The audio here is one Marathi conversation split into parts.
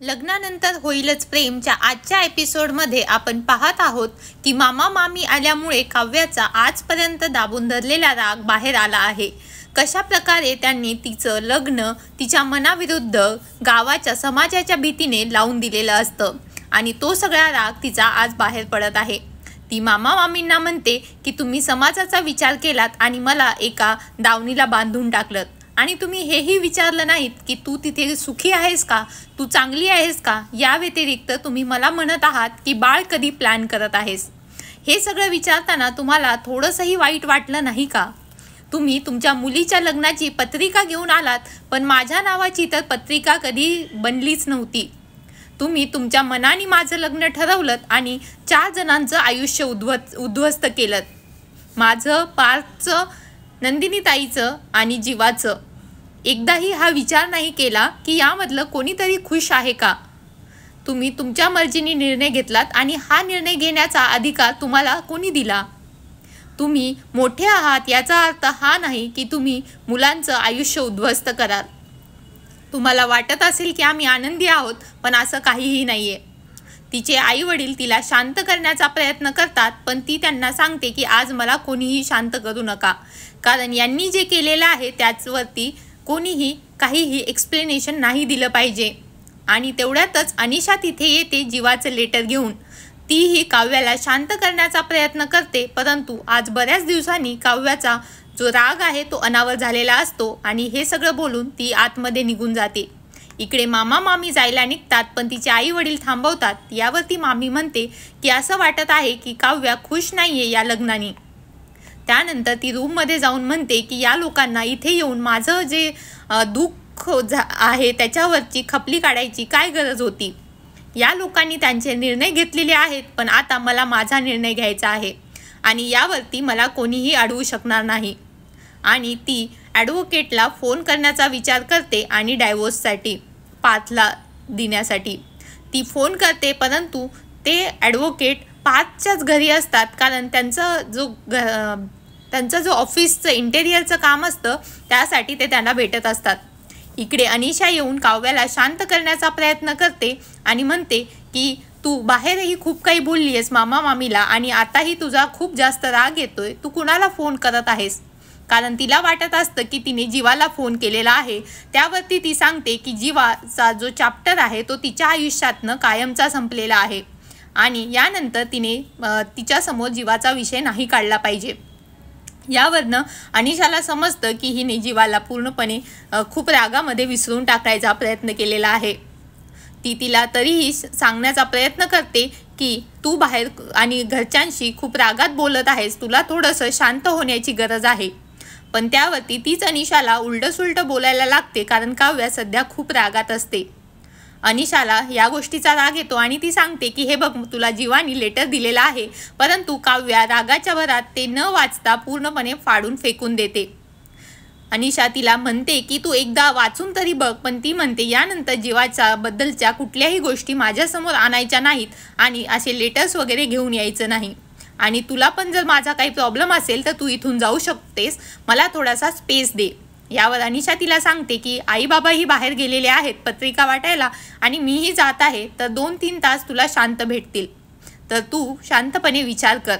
लग्नानंतर होईलच प्रेमच्या आजच्या एपिसोडमध्ये आपण पाहत आहोत की मामा मामी आल्यामुळे काव्याचा आजपर्यंत दाबून धरलेला राग बाहेर आला आहे। कशा प्रकारे त्यांनी तिचं लग्न तिच्या मनाविरुद्ध गावाच्या समाजाच्या भीतीने लावून दिलेलं असतं आणि तो सगळा राग तिचा आज बाहेर पडत आहे। ती मामा मामींना म्हणते की तुम्ही समाजाचा विचार केलात आणि मला एका दावणीला बांधून टाकलं आणि तुम्ही हेही विचारलं नाहीत की तू तिथे सुखी आहेस का, तू चांगली आहेस का। या व्यतिरिक्त तुम्ही मला म्हणत आहात की बाळ कधी प्लॅन करत आहेस। हे सगळं विचारताना तुम्हाला थोडंसंही वाईट वाटलं नाही का? तुम्ही तुमच्या मुलीच्या लग्नाची पत्रिका घेऊन आलात, पण माझ्या नावाची तर पत्रिका कधी बनलीच नव्हती। तुम्ही तुमच्या मनाने माझं लग्न ठरवलं आणि 4 जणांचं आयुष्य उद्ध्वस्त केलं, माझं, पार्थचं, नंदिनीताईचं आणि जीवाचं। एकदाही हा विचार नाही केला की यामधलं कोणीतरी खुश आहे का? तुम्ही तुमच्या मर्जीने निर्णय घेतलात आणि हा निर्णय घेण्याचा अधिकार तुम्हाला कोणी दिला? तुम्ही मोठे आहात याचा अर्थ हा नाही की तुम्ही मुलांचं आयुष्य उद्ध्वस्त कराल। तुम्हाला वाटत असेल की आम्ही आनंदी आहोत, पण असं काहीही नाही आहे। तिचे आई वडील तिला शांत करण्याचा प्रयत्न करतात, पण ती त्यांना सांगते की आज मला कोणीही शांत करू नका, कारण यांनी जे केलेलं आहे त्याचवरती कोणीही काहीही एक्सप्लेनेशन नाही दिलं पाहिजे। आणि तेवढ्यातच अनिशा तिथे येते जीवाचं लेटर घेऊन। तीही काव्याला शांत करण्याचा प्रयत्न करते, परंतु आज बऱ्याच दिवसांनी काव्याचा जो राग आहे तो अनावर झालेला असतो आणि हे सगळं बोलून ती आतमध्ये निघून जाते। इकडे मामा मामी जायला निघतात, पण तिचे आई वडील थांबवतात। यावरती मामी म्हणते की असं वाटत आहे की काव्या खुश नाहीये या लग्नाने। त्यानंतर ती रूममध्ये जाऊन म्हणते की या लोकांना इथे येऊन माझं जे दुःख आहे त्याच्यावरची खपली काढायची काय गरज होती? या लोकांनी त्यांचे निर्णय घेतलेले आहेत, पण आता मला माझा निर्णय घ्यायचा आहे आणि यावरती मला कोणीही अडवू शकणार नाही। आणि ती ॲडव्होकेटला फोन करण्याचा विचार करते आणि डायव्होर्ससाठी पार्थला देण्यासाठी ती फोन करते, परंतु ते ॲडव्होकेट पार्थच्याच घरी असतात, कारण त्यांचं जो ऑफिसचं इंटेरियरचं काम असतं त्यासाठी ते त्यांना भेटत असतात। इकडे अनिशा येऊन काव्याला शांत करण्याचा प्रयत्न करते आणि म्हणते की तू बाहेरही खूप काही बोलली आहेस मामा मामीला आणि आताही तुझा खूप जास्त राग येतोय, तू कुणाला फोन करत आहेस? कारण तिला वाटत असतं की तिने जीवाला फोन केलेला आहे। त्यावरती ती सांगते की जीवाचा जो चॅप्टर आहे तो तिच्या आयुष्यातनं कायमचा संपलेला आहे आणि यानंतर तिने तिच्यासमोर जीवाचा विषय नाही काढला पाहिजे। यावरनं अनिशाला समजतं की हिने जीवाला पूर्णपणे खूप रागामध्ये विसरून टाकायचा प्रयत्न केलेला आहे। ती तिला तरीही सांगण्याचा प्रयत्न करते की तू बाहेर आणि घरच्यांशी खूप रागात बोलत आहेस, तुला थोडंसं शांत होण्याची गरज आहे। पण त्यावरती तीच अनिशाला उलटं बोलायला लागते, कारण काव्या सध्या खूप रागात असते। अनिशाला या गोष्टीचा राग येतो आणि ती सांगते की हे बघ, तुला जीवानी लेटर दिलेला आहे, परंतु काव्या रागाच्या भरात ते न वाचता पूर्णपणे फाडून फेकून देते। अनिशा तिला म्हणते की तू एकदा वाचून तरी बघ, पण ती म्हणते यानंतर जीवाच्या बद्दलच्या कुठल्याही गोष्टी माझ्यासमोर आणायच्या नाहीत आणि असे लेटर्स वगैरे घेऊन यायचं नाही। आणि तुला पण जर माझा काही प्रॉब्लेम असेल तर तू इथून जाऊ शकतेस, मला थोडासा स्पेस दे। यावर अनिशा तिला सांगते की आई बाबाही बाहेर गेलेले आहेत पत्रिका वाटायला आणि मीही जात आहे, तर 2-3 तास तुला शांत भेटतील, तर तू शांतपणे विचार कर।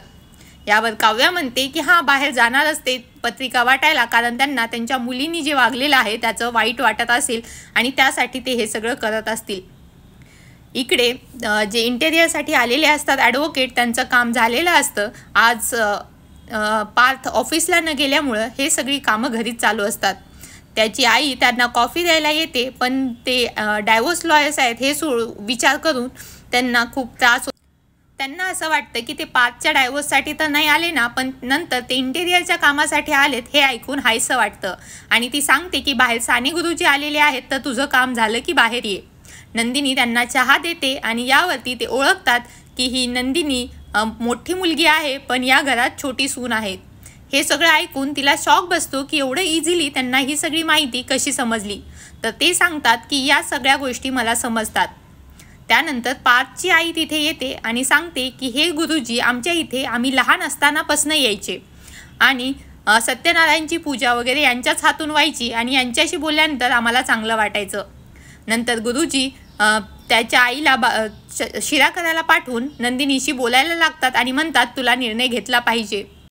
यावर काव्या म्हणते की हां, बाहेर जाणार असते पत्रिका वाटायला, कारण त्यांना त्यांच्या मुलींनी जे वागलेलं आहे त्याचं वाईट वाटत असेल आणि त्यासाठी ते हे सगळं करत असतील। इकडे जे इंटेरियरसाठी आलेले असतात ॲडव्होकेट, त्यांचं काम झालेलं असतं। आज पार्थ ऑफिसला न गेल्यामुळं हे सगळी कामं घरीच चालू असतात। त्याची आई त्यांना कॉफी द्यायला येते, पण ते डायव्होर्स लॉयर्स आहेत हे विचार करून त्यांना खूप त्रास होतो। त्यांना असं वाटतं की ते पार्थच्या डायव्होर्ससाठी तर नाही आले ना, पण नंतर ते इंटेरियरच्या कामासाठी आलेत हे ऐकून हायसं वाटतं। आणि ती सांगते की बाहेर साने गुरुजी आलेले आहेत, तर तुझं काम झालं की बाहेर ये। नंदिनी त्यांना चहा देते आणि यावरती ते ओळखतात की ही नंदिनी मोठी मुलगी आहे, पण या घरात छोटी सून आहे। हे सगळं ऐकून तिला शॉक बसतो की एवढं इझिली त्यांना ही सगळी माहिती कशी समजली। तर ते सांगतात की या सगळ्या गोष्टी मला समजतात। त्यानंतर पार्थची आई तिथे येते आणि सांगते की हे गुरुजी आमच्या इथे आम्ही लहान असतानापासून यायचे आणि सत्यनारायणची पूजा वगैरे यांच्याच हातून व्हायची आणि यांच्याशी बोलल्यानंतर आम्हाला चांगलं वाटायचं। नंतर गुरुजी त्याच्या आईला शिरा करायला पाठवून नंदिनीशी बोलायला लागतात आणि म्हणतात तुला निर्णय घेतला पाहिजे.